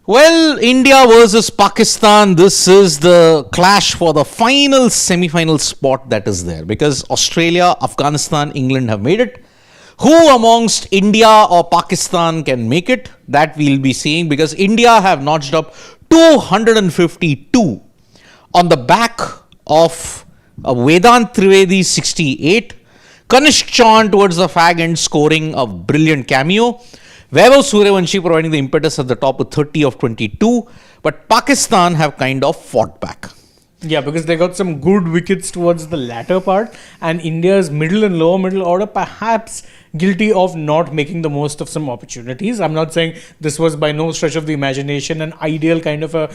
Well, India versus Pakistan. This is the clash for the final semi-final spot that is there, because Australia, Afghanistan, England have made it. Who amongst India or Pakistan can make it? That we'll be seeing, because India have notched up 252 on the back of Vedant Trivedi's 68. Kanishk Chauhan towards the fag end scoring a brilliant cameo. Vaibhav Suryavanshi providing the impetus at the top with 30 of 22. But Pakistan have kind of fought back. Yeah, because they got some good wickets towards the latter part, and India's middle and lower middle order perhaps guilty of not making the most of some opportunities. I'm not saying this was by no stretch of the imagination an ideal kind of a,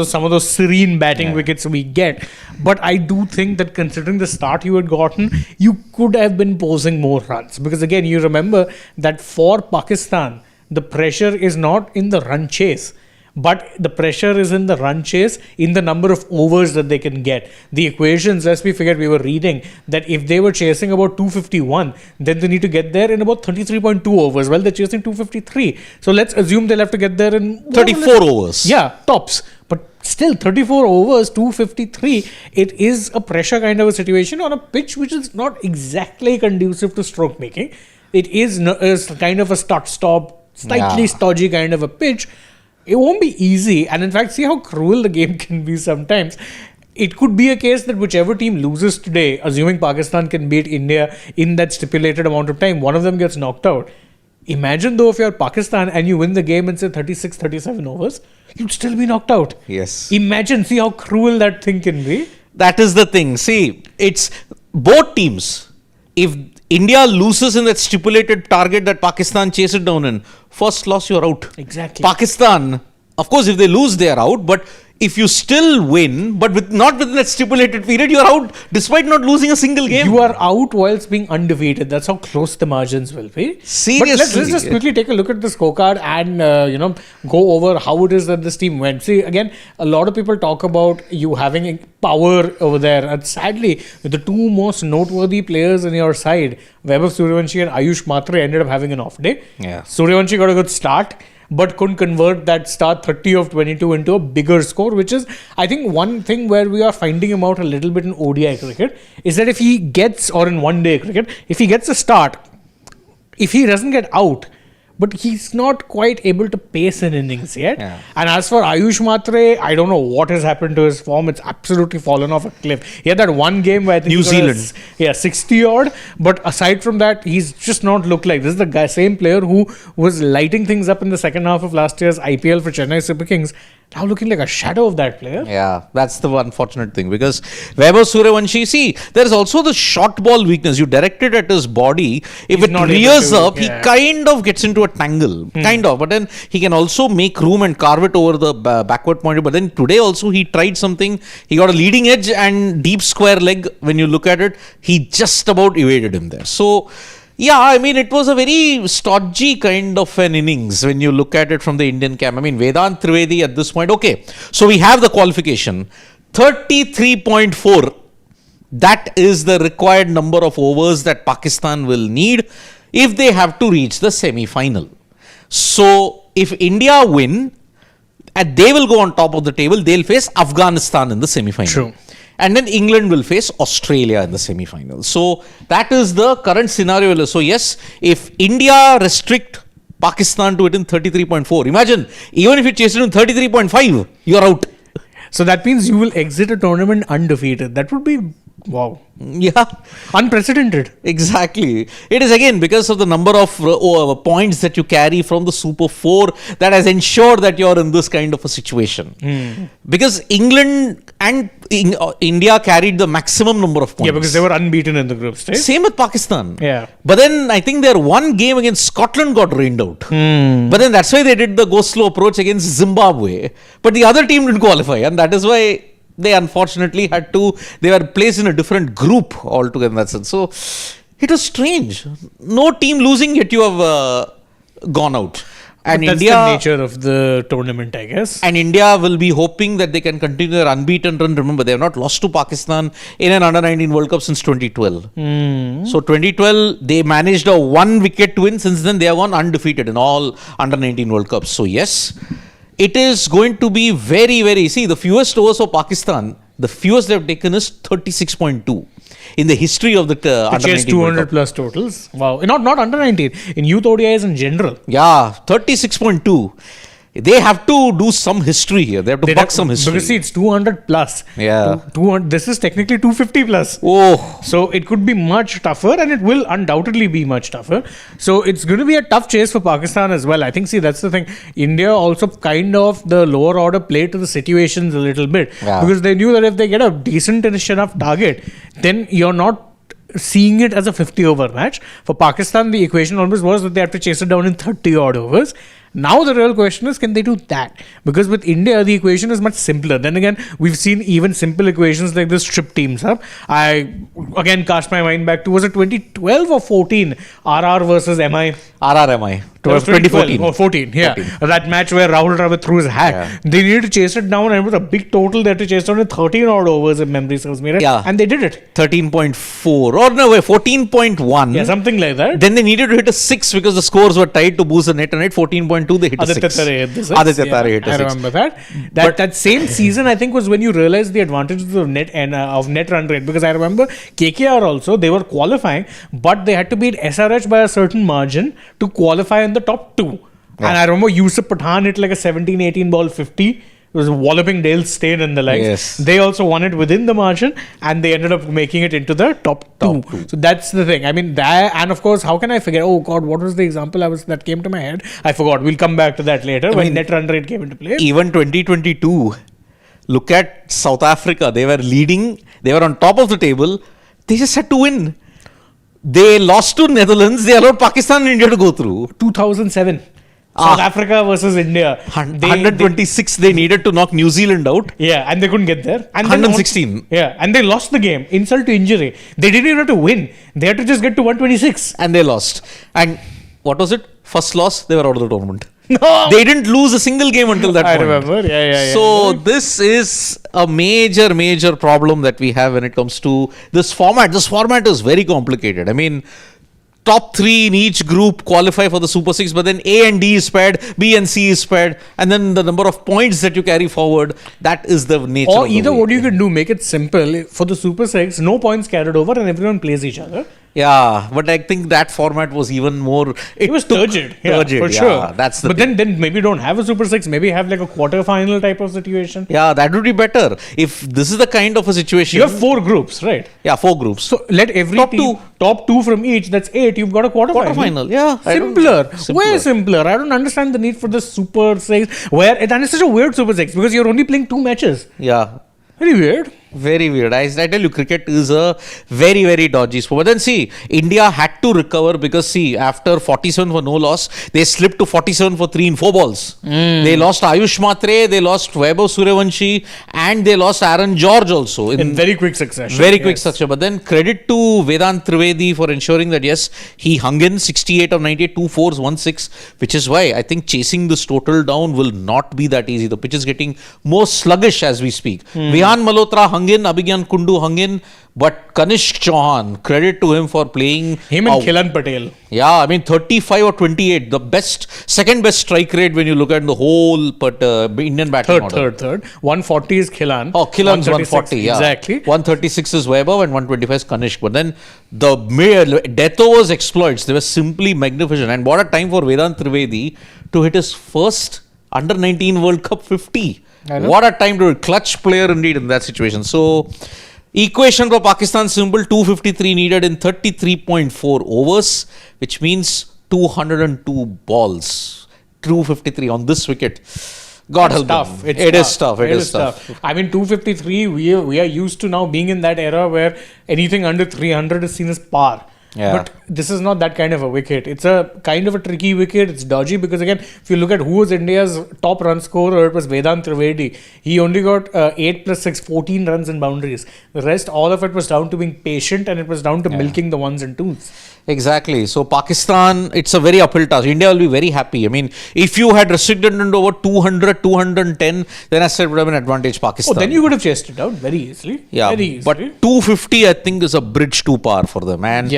some of those serene batting wickets we get. But I do think that considering the start you had gotten, you could have been posing more runs. Because again, you remember that for Pakistan, the pressure is not in the run chase, but the pressure is in the run chase, in the number of overs that they can get. The equations, lest we forget, we were reading that if they were chasing about 251, then they need to get there in about 33.2 overs. Well, they're chasing 253. So let's assume they'll have to get there in 34 overs. Yeah, tops. But still, 34 overs, 253, it is a pressure kind of a situation on a pitch which is not exactly conducive to stroke making. It is kind of a start-stop, slightly stodgy kind of a pitch. It won't be easy, and in fact, see how cruel the game can be sometimes. It could be a case that whichever team loses today, assuming Pakistan can beat India in that stipulated amount of time, one of them gets knocked out. Imagine though if you're Pakistan and you win the game in say 36, 37 overs, you'd still be knocked out. Yes. Imagine, see how cruel that thing can be. That is the thing. See, it's both teams. If India loses in that stipulated target that Pakistan chased it down in, first loss, you're out. Exactly. Pakistan, of course, if they lose, they are out. But if you still win, but not within that stipulated period, you're out despite not losing a single game. You are out whilst being undefeated. That's how close the margins will be. Seriously. But let's just quickly take a look at the scorecard and, go over how it is that this team went. See, again, a lot of people talk about you having power over there. And sadly, the two most noteworthy players in your side, Vaibhav Suryavanshi and Ayush Matre, ended up having an off day. Yeah. Suryavanshi got a good start, but couldn't convert that start 30 of 22 into a bigger score, which is, I think, one thing where we are finding him out a little bit in ODI cricket, is that if he gets, or in one-day cricket, if he gets a start, if he doesn't get out, but he's not quite able to pace an innings yet. Yeah. And as for Ayush Matre, I don't know what has happened to his form. It's absolutely fallen off a cliff. He had that one game where I think New Zealand. 60 odd. But aside from that, he's just not looked like. This is the same player who was lighting things up in the second half of last year's IPL for Chennai Super Kings. Now looking like a shadow of that player. Yeah, that's the unfortunate thing, because Vaibhav Suryavanshi, see, there is also the short ball weakness. You direct it at his body. If He's it not rears able to, up, he kind of gets into a tangle. Kind of. But then he can also make room and carve it over the backward point. But then today also he tried something. He got a leading edge and deep square leg. When you look at it, he just about evaded him there. So, yeah, I mean, it was a very stodgy kind of an innings when you look at it from the Indian camp. I mean, Vedant Trivedi at this point. Okay, so we have the qualification. 33.4. That is the required number of overs that Pakistan will need if they have to reach the semi-final. So, if India win, and they will go on top of the table, they'll face Afghanistan in the semi-final. True. And then England will face Australia in the semi-final. So, that is the current scenario. So, yes, if India restrict Pakistan to it in 33.4, imagine, even if you chase it in 33.5, you're out. So that means you will exit a tournament undefeated. That would be, wow. Yeah. Unprecedented. Exactly. It is again because of the number of points that you carry from the Super 4 that has ensured that you're in this kind of a situation. Because England and India carried the maximum number of points. Yeah, because they were unbeaten in the group stage. Same with Pakistan. Yeah. But then I think their one game against Scotland got rained out. But then that's why they did the go slow approach against Zimbabwe. But the other team didn't qualify, and that is why they unfortunately they were placed in a different group altogether in that sense. So it was strange. No team losing, yet you have gone out. And that's India, the nature of the tournament, I guess. And India will be hoping that they can continue their unbeaten run. Remember, they have not lost to Pakistan in an Under-19 World Cup since 2012. So 2012, they managed a 1-wicket win. Since then, they have gone undefeated in all Under-19 World Cups. So yes, it is going to be very, very. See, the fewest overs for Pakistan, the fewest they've taken is 36.2 in the history of the under 19 200 plus totals. Wow. Not under 19. In youth ODIs in general. Yeah, 36.2. They have to do some history here. They have to buck some history. Because see, it's 200 plus. Yeah. 200, this is technically 250 plus. Oh. So it could be much tougher, and it will undoubtedly be much tougher. So it's going to be a tough chase for Pakistan as well. I think, see, that's the thing. India also kind of, the lower order played to the situations a little bit. Yeah. Because they knew that if they get a decent-ish enough target, then you're not seeing it as a 50 over match. For Pakistan, the equation always was that they have to chase it down in 30 odd overs. Now the real question is, can they do that? Because with India, the equation is much simpler. Then again, we've seen even simple equations like this strip teams up. I again cast my mind back to, was it 2012 or 14? RR versus MI. RRMI. 2014. Or 14, yeah. 14. That match where Rahul Dravid threw his hat. Yeah. They needed to chase it down, and it was a big total. They had to chase down in 13 odd overs, if memory serves me right. Yeah. And they did it. 13.4. Or no, wait, 14.1. Yeah, something like that. Then they needed to hit a 6 because the scores were tied to boost the net, and at 14.2 they hit a 6. Aditya Tare hit a 6. I remember that. That same season, I think, was when you realized the advantages of net and of net run rate. Because I remember KKR also, they were qualifying, but they had to beat SRH by a certain margin to qualify in the top 2. Yeah. And I remember Yusuf Pathan hit like a 17-18 ball 50. It was walloping Dale Steyn in the legs. Yes. They also won it within the margin, and they ended up making it into the top two. So that's the thing. I mean, that, and of course, how can I forget? Oh God, what was the example that came to my head? I forgot. We'll come back to that later when net run rate came into play. Even 2022, look at South Africa. They were leading. They were on top of the table. They just had to win. They lost to Netherlands. They allowed Pakistan and India to go through. 2007. South Africa versus India. 126 they needed to knock New Zealand out. Yeah, and they couldn't get there. And 116. Yeah, and they lost the game. Insult to injury. They didn't even have to win. They had to just get to 126. And they lost. And what was it? First loss, they were out of the tournament. No. They didn't lose a single game until that point. I remember. Yeah. So this is a major problem that we have when it comes to this format. This format is very complicated. I mean, top 3 in each group qualify for the Super 6, but then A and D is paired, B and C is paired, and then the number of points that you carry forward, that is the nature of the Or either way. what you can do, make it simple. For the Super 6, no points carried over and everyone plays each other. Yeah, but I think that format was even more... It was turgid. Yeah, for sure. That's the but then maybe don't have a Super 6, maybe have like a quarter-final type of situation. Yeah, that would be better. If this is the kind of a situation... You have 4 groups, right? Yeah, 4 groups. So let every top two from each, that's 8, you've got a quarter-final. Yeah. Simpler. Way simpler. I don't understand the need for the Super 6, and it's such a weird Super 6 because you're only playing 2 matches. Yeah. Very weird. Very weird. I tell you, cricket is a very dodgy sport. But then see, India had to recover because see, after 47 for no loss, they slipped to 47 for 3 in 4 balls. They lost Ayush Matre, they lost Vaibhav Suryavanshi, and they lost Aaron George also. In very quick succession. Quick succession. But then credit to Vedant Trivedi for ensuring that yes, he hung in 68 of 98, 2 4s, 1 6, which is why I think chasing this total down will not be that easy. The pitch is getting more sluggish as we speak. Vihan Malhotra hung in, Abhigyan Kundu hung in, but Kanishk Chauhan, credit to him for playing. Him and Khilan Patel. Yeah, I mean 35 or 28, the second best strike rate when you look at the whole Indian batting order. Third. 140 is Khilan. Oh, Khilan's 140, yeah. Exactly. 136 is Vaibhav and 125 is Kanishk. But then the death overs exploits, they were simply magnificent. And what a time for Vedant Trivedi to hit his first under 19 World Cup 50. What a time to clutch player indeed in that situation. So, equation for Pakistan simple, 253 needed in 33.4 overs, which means 202 balls. 253 on this wicket. God help them. It is tough. I mean, 253, we are used to now being in that era where anything under 300 is seen as par. Yeah. But this is not that kind of a wicket. It's a kind of a tricky wicket. It's dodgy because again, if you look at who was India's top run scorer, it was Vedant Trivedi. He only got 8 plus 6, 14 runs and boundaries. The rest, all of it was down to being patient and it was down to milking the ones and twos. Exactly. So Pakistan, it's a very uphill task. India will be very happy. I mean, if you had restricted it over 200, 210, then I said would have been advantage Pakistan. Oh, then you could have chased it out very easily. Yeah. Very easily. But 250, I think, is a bridge too far for them. And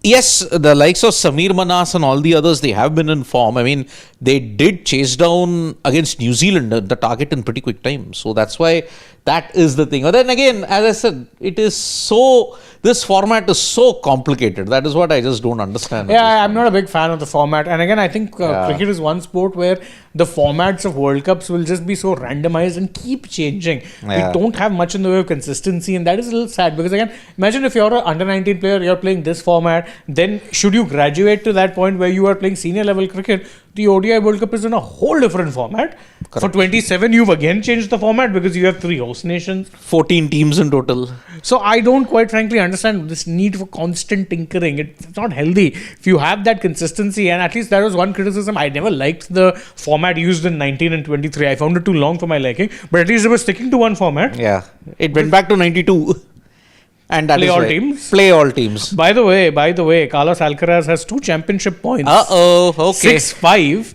Yes, the likes of Samir Manas and all the others, they have been in form. I mean, they did chase down against New Zealand the target in pretty quick time. So that's why that is the thing. But then again, as I said, this format is so complicated. That is what I just don't understand. Yeah, I'm not a big fan of the format. And again, I think cricket is one sport where the formats of World Cups will just be so randomized and keep changing. Yeah. We don't have much in the way of consistency, and that is a little sad because again, imagine if you're an under 19 player, you're playing this format, then should you graduate to that point where you are playing senior level cricket, the ODI World Cup is in a whole different format. Correct. For 27, you've again changed the format because you have 3 host nations. 14 teams in total. So I don't quite frankly understand this need for constant tinkering. It's not healthy. If you have that consistency, and at least that was one criticism, I never liked the format used in 19 and 23. I found it too long for my liking, but at least they were sticking to one format. Yeah. It went back to 92. And that Play is all why- teams? Play all teams. By the way, Carlos Alcaraz has 2 championship points. Okay. 6-5.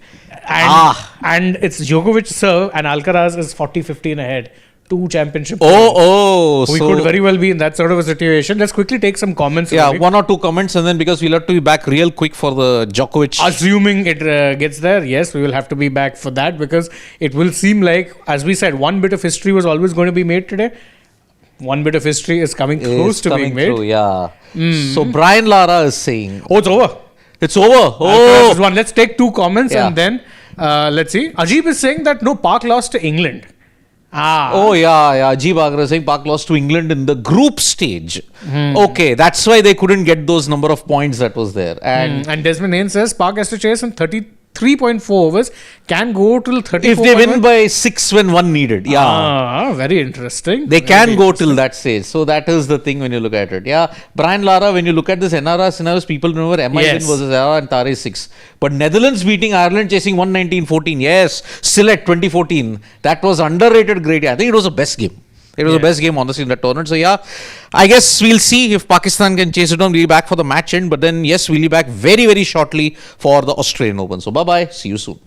And it's Djokovic serve and Alcaraz is 40-15 ahead. 2 championship points. We could very well be in that sort of a situation. Let's quickly take some comments. Yeah, 1 or 2 comments, and then because we'll have to be back real quick for the Djokovic. Assuming it gets there, yes, we will have to be back for that because it will seem like, as we said, one bit of history was always going to be made today. One bit of history is coming close to being made. Through, yeah. So Brian Lara is saying, Oh, it's over. it's over. Alcaraz is one. Let's take 2 comments Yeah. and then let's see. Ajib is saying that no, PAK lost to England. Ajib Agra is saying Pak lost to England in the group stage. Okay, that's why they couldn't get those number of points that was there. And Desmond Haynes says PAK has to chase in 33.4 overs, can go till 34. If they win by 6 when 1 needed, very interesting. they can go till that stage. So that is the thing when you look at it. Yeah, Brian Lara, when you look at this NRR scenarios, people remember MI Yes. versus Lara and Tare 6. But Netherlands beating Ireland chasing 119-14. Yes, still at 2014. That was underrated great. I think it was the best game. It was the best game, honestly, in that tournament. So, yeah, I guess we'll see if Pakistan can chase it on. We'll be back for the match end. But then, yes, we'll be back very, very shortly for the Australian Open. So, bye-bye. See you soon.